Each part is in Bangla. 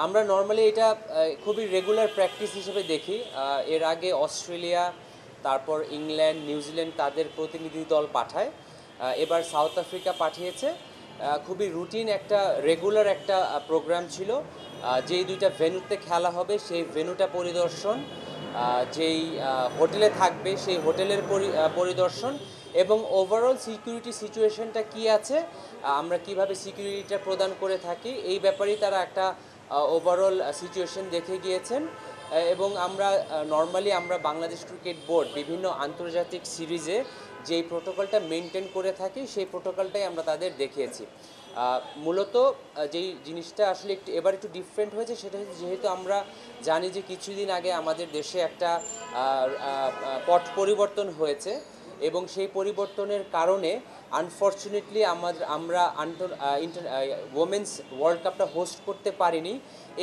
আমরা নর্মালি এটা খুবই রেগুলার প্র্যাকটিস হিসেবে দেখি। এর আগে অস্ট্রেলিয়া, তারপর ইংল্যান্ড, নিউজিল্যান্ড তাদের প্রতিনিধি দল পাঠায়। এবার সাউথ আফ্রিকা পাঠিয়েছে। খুবই রুটিন একটা রেগুলার একটা প্রোগ্রাম ছিল। যেই দুইটা ভেন্যুতে খেলা হবে সেই ভেন্যুটা পরিদর্শন, যেই হোটেলে থাকবে সেই হোটেলের পরিদর্শন এবং ওভারঅল সিকিউরিটি সিচুয়েশনটা কি আছে, আমরা কিভাবে সিকিউরিটিটা প্রদান করে থাকি এই ব্যাপারেই তারা একটা ওভারঅল সিচুয়েশন দেখে গিয়েছেন। এবং আমরা নর্মালি আমরা বাংলাদেশ ক্রিকেট বোর্ড বিভিন্ন আন্তর্জাতিক সিরিজে যেই প্রোটোকলটা মেনটেন করে থাকি সেই প্রোটোকলটাই আমরা তাদের দেখিয়েছি। মূলত যেই জিনিসটা আসলে এবার একটু ডিফারেন্ট হয়েছে সেটা হচ্ছে, যেহেতু আমরা জানি যে কিছুদিন আগে আমাদের দেশে একটা পট পরিবর্তন হয়েছে এবং সেই পরিবর্তনের কারণে আনফর্চুনেটলি আমরা ওমেন্স ওয়ার্ল্ড কাপটা হোস্ট করতে পারিনি।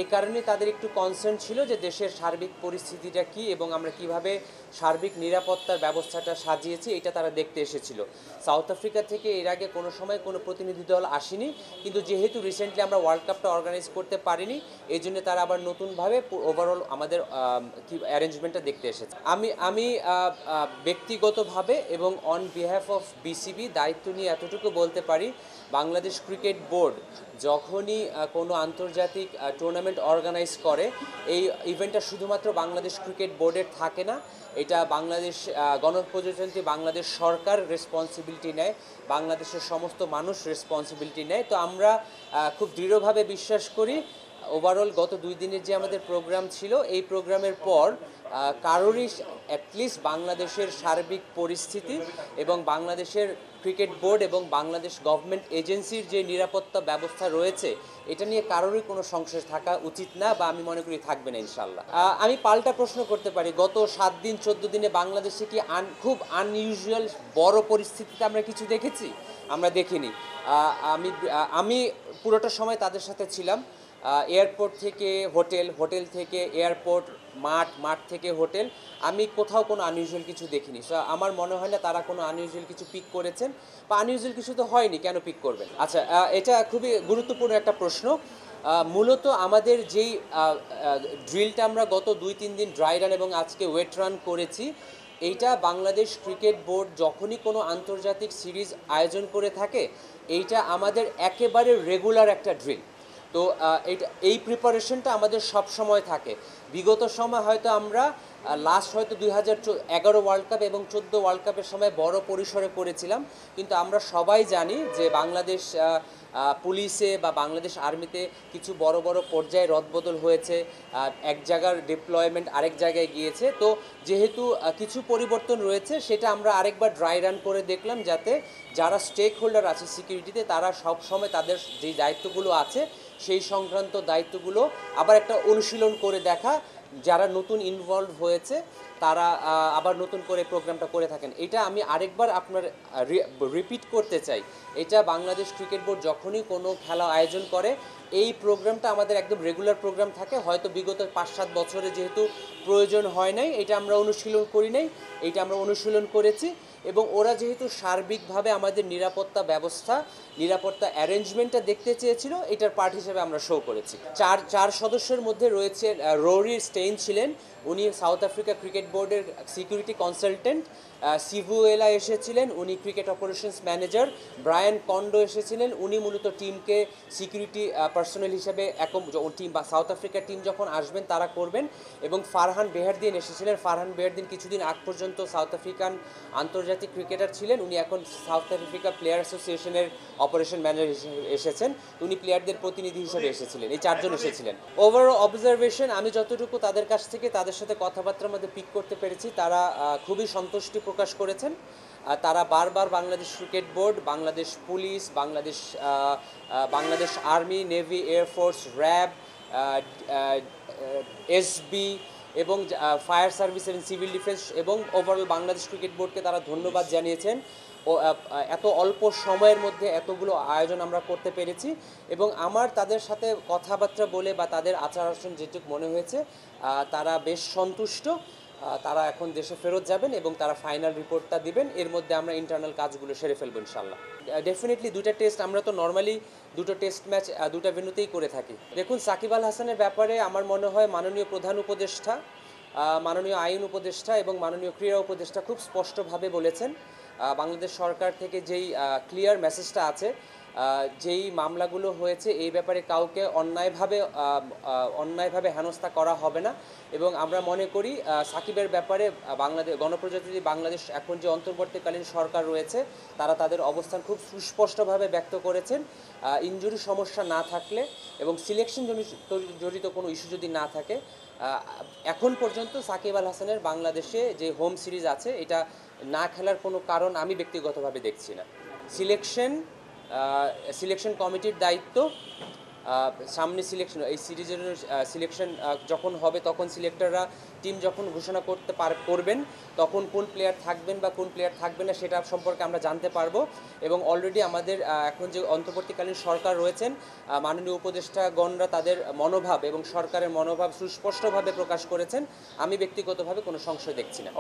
এই কারণে তাদের একটু কনসার্ন ছিল যে দেশের সার্বিক পরিস্থিতিটা কী এবং আমরা কিভাবে সার্বিক নিরাপত্তার ব্যবস্থাটা সাজিয়েছি এটা তারা দেখতে এসেছিল। সাউথ আফ্রিকা থেকে এর আগে কোনো সময় কোনো প্রতিনিধি দল আসেনি, কিন্তু যেহেতু রিসেন্টলি আমরা ওয়ার্ল্ড কাপটা অর্গানাইজ করতে পারিনি এই জন্য তারা আবার নতুনভাবে ওভারঅল আমাদের অ্যারেঞ্জমেন্টটা দেখতে এসেছে। আমি ব্যক্তিগতভাবে এবং অন বিহাফ অফ বিসিবি দায়িত্ব নিয়ে এতটুকু বলতে পারি, বাংলাদেশ ক্রিকেট বোর্ড যখনই কোনো আন্তর্জাতিক টুর্নামেন্ট অর্গানাইজ করে এই ইভেন্টটা শুধুমাত্র বাংলাদেশ ক্রিকেট বোর্ডের থাকে না, এটা বাংলাদেশ গণপ্রজাতন্ত্রী বাংলাদেশ সরকার রেসপন্সিবিলিটি নেয়, বাংলাদেশের সমস্ত মানুষ রেসপন্সিবিলিটি নেয়। তো আমরা খুব দৃঢ়ভাবে বিশ্বাস করি ওভারঅল গত 2 দিনের যে আমাদের প্রোগ্রাম ছিল এই প্রোগ্রামের পর কারোরই অ্যাটলিস্ট বাংলাদেশের সার্বিক পরিস্থিতি এবং বাংলাদেশের ক্রিকেট বোর্ড এবং বাংলাদেশ গভর্নমেন্ট এজেন্সির যে নিরাপত্তা ব্যবস্থা রয়েছে এটা নিয়ে কারোরই কোনো সংশয় থাকা উচিত না, বা আমি মনে করি থাকবে না ইনশাল্লাহ। আমি পাল্টা প্রশ্ন করতে পারি, গত 7 দিন 14 দিনে বাংলাদেশে কি খুব আনইউজুয়াল বড় পরিস্থিতিতে আমরা কিছু দেখেছি? আমরা দেখিনি। আমি পুরোটা সময় তাদের সাথে ছিলাম। এয়ারপোর্ট থেকে হোটেল, হোটেল থেকে এয়ারপোর্ট, মাঠ থেকে হোটেল, আমি কোথাও কোনো আনইউজুয়াল কিছু দেখিনি। সো আমার মনে হয় না তারা কোনো আনইউজুয়াল কিছু পিক করেছেন, বা আনইউজুয়াল কিছু তো হয়নি, কেন পিক করবেন? আচ্ছা, এটা খুবই গুরুত্বপূর্ণ একটা প্রশ্ন। মূলত আমাদের যেই ড্রিলটা আমরা গত 2-3 দিন ড্রাই রান এবং আজকে ওয়েট রান করেছি, এইটা বাংলাদেশ ক্রিকেট বোর্ড যখনই কোনো আন্তর্জাতিক সিরিজ আয়োজন করে থাকে এইটা আমাদের একেবারে রেগুলার একটা ড্রিল। তো এই প্রিপারেশনটা আমাদের সব সময় থাকে। বিগত সময় হয়তো আমরা লাস্ট হয়তো 2011 ওয়ার্ল্ড কাপ এবং 14 ওয়ার্ল্ড কাপের সময় বড় পরিসরে করেছিলাম, কিন্তু আমরা সবাই জানি যে বাংলাদেশ পুলিশে বা বাংলাদেশ আর্মিতে কিছু বড় বড় পর্যায়ে রদবদল হয়েছে, এক জায়গার ডিপ্লয়মেন্ট আরেক জায়গায় গিয়েছে। তো যেহেতু কিছু পরিবর্তন রয়েছে সেটা আমরা আরেকবার ড্রাই রান করে দেখলাম, যাতে যারা স্টেক হোল্ডার আছে সিকিউরিটিতে তারা সব সময় তাদের যে দায়িত্বগুলো আছে সেই সংক্রান্ত দায়িত্বগুলো আবার একটা অনুশীলন করে দেখা, যারা নতুন ইনভলভ হয়েছে তারা আবার নতুন করে প্রোগ্রামটা করে থাকেন। এটা আমি আরেকবার আপনার রিপিট করতে চাই, এটা বাংলাদেশ ক্রিকেট বোর্ড যখনই কোনো খেলা আয়োজন করে এই প্রোগ্রামটা আমাদের একদম রেগুলার প্রোগ্রাম থাকে। হয়তো বিগত 5-7 বছরে যেহেতু প্রয়োজন হয় নাই, এটা আমরা অনুশীলন করি নাই, এইটা আমরা অনুশীলন করেছি। এবং ওরা যেহেতু সার্বিকভাবে আমাদের নিরাপত্তা অ্যারেঞ্জমেন্টটা দেখতে চেয়েছিল, এটার পার্ট হিসেবে আমরা শো করেছি। চার সদস্যের মধ্যে রয়েছে রোরি স্টেইন ছিলেন, উনি সাউথ আফ্রিকা ক্রিকেট বোর্ডের সিকিউরিটি কনসালটেন্ট। সিভুয়েলা এসেছিলেন, উনি cricket operations manager. Brian condo এসেছিলেন, উনি মূলত টিমকে সিকিউরিটি পার্সোনাল হিসেবে টিম বা সাউথ আফ্রিকার টিম যখন আসবেন তারা করবেন। এবং ফারহান বেহারদিন এসেছিলেন। ফারহান বেহারদিন কিছুদিন আগ পর্যন্ত সাউথ আফ্রিকান আন্তর্জাতিক ক্রিকেটার ছিলেন, উনি এখন সাউথ আফ্রিকা প্লেয়ার অ্যাসোসিয়েশনের অপারেশন ম্যানেজার এসেছেন, উনি প্লেয়ারদের প্রতিনিধি হিসেবে এসেছিলেন। এই 4 জন এসেছিলেন। ওভারঅল অবজারভেশন আমি যতটুকু তাদের কাছ থেকে তাদের সাথে কথাবার্তার মধ্যে পিক করতে পেরেছি, তারা খুবই সন্তুষ্টি প্রকাশ করেছেন। তারা বারবার Bangladesh cricket board, Bangladesh police, Bangladesh army, navy, air force, RAB, SB এবং ফায়ার সার্ভিস এবং সিভিল ডিফেন্স এবং ওভারঅল বাংলাদেশ ক্রিকেট বোর্ডকে তারা ধন্যবাদ জানিয়েছেন। ও এত অল্প সময়ের মধ্যে এতগুলো আয়োজন আমরা করতে পেরেছি। এবং আমার তাদের সাথে কথাবার্তা বলে বা তাদের আচার আচরণ যেটুকু মনে হয়েছে, তারা বেশ সন্তুষ্ট। তারা এখন দেশে ফেরত যাবেন এবং তারা ফাইনাল রিপোর্টটা দিবেন। এর মধ্যে আমরা ইন্টারনাল কাজগুলো সেরে ফেলবো ইনশাল্লাহ। ডেফিনেটলি দুটো টেস্ট, আমরা তো নর্মালি দুটো টেস্ট ম্যাচ দুটো ভেন্যুতেই করে থাকি। দেখুন, সাকিব আল হাসানের ব্যাপারে আমার মনে হয় মাননীয় প্রধান উপদেষ্টা, মাননীয় আইন উপদেষ্টা এবং মাননীয় ক্রীড়া উপদেষ্টা খুব স্পষ্টভাবে বলেছেন, বাংলাদেশ সরকার থেকে যেই ক্লিয়ার মেসেজটা আছে, যেই মামলাগুলো হয়েছে এই ব্যাপারে কাউকে অন্যায়ভাবে হেনস্থা করা হবে না। এবং আমরা মনে করি সাকিবের ব্যাপারে বাংলাদেশ গণপ্রজাতন্ত্রী বাংলাদেশ এখন যে অন্তর্বর্তীকালীন সরকার রয়েছে তারা তাদের অবস্থান খুব সুস্পষ্টভাবে ব্যক্ত করেছেন। ইনজুরি সমস্যা না থাকলে এবং সিলেকশন জড়িত কোনো ইস্যু যদি না থাকে, এখন পর্যন্ত সাকিব আল হাসানের বাংলাদেশে যে হোম সিরিজ আছে এটা না খেলার কোনো কারণ আমি ব্যক্তিগতভাবে দেখছি না। সিলেকশন কমিটির দায়িত্ব, সামনে এই সিরিজের সিলেকশন যখন হবে তখন সিলেক্টররা টিম যখন ঘোষণা করবেন তখন কোন প্লেয়ার থাকবেন বা কোন প্লেয়ার থাকবেন না সেটা সম্পর্কে আমরা জানতে পারবো। এবং অলরেডি আমাদের এখন যে অন্তর্বর্তীকালীন সরকার রয়েছেন, মাননীয় উপদেষ্টাগণরা তাদের মনোভাব এবং সরকারের মনোভাব সুস্পষ্টভাবে প্রকাশ করেছেন। আমি ব্যক্তিগতভাবে কোনো সংশয় দেখছি না।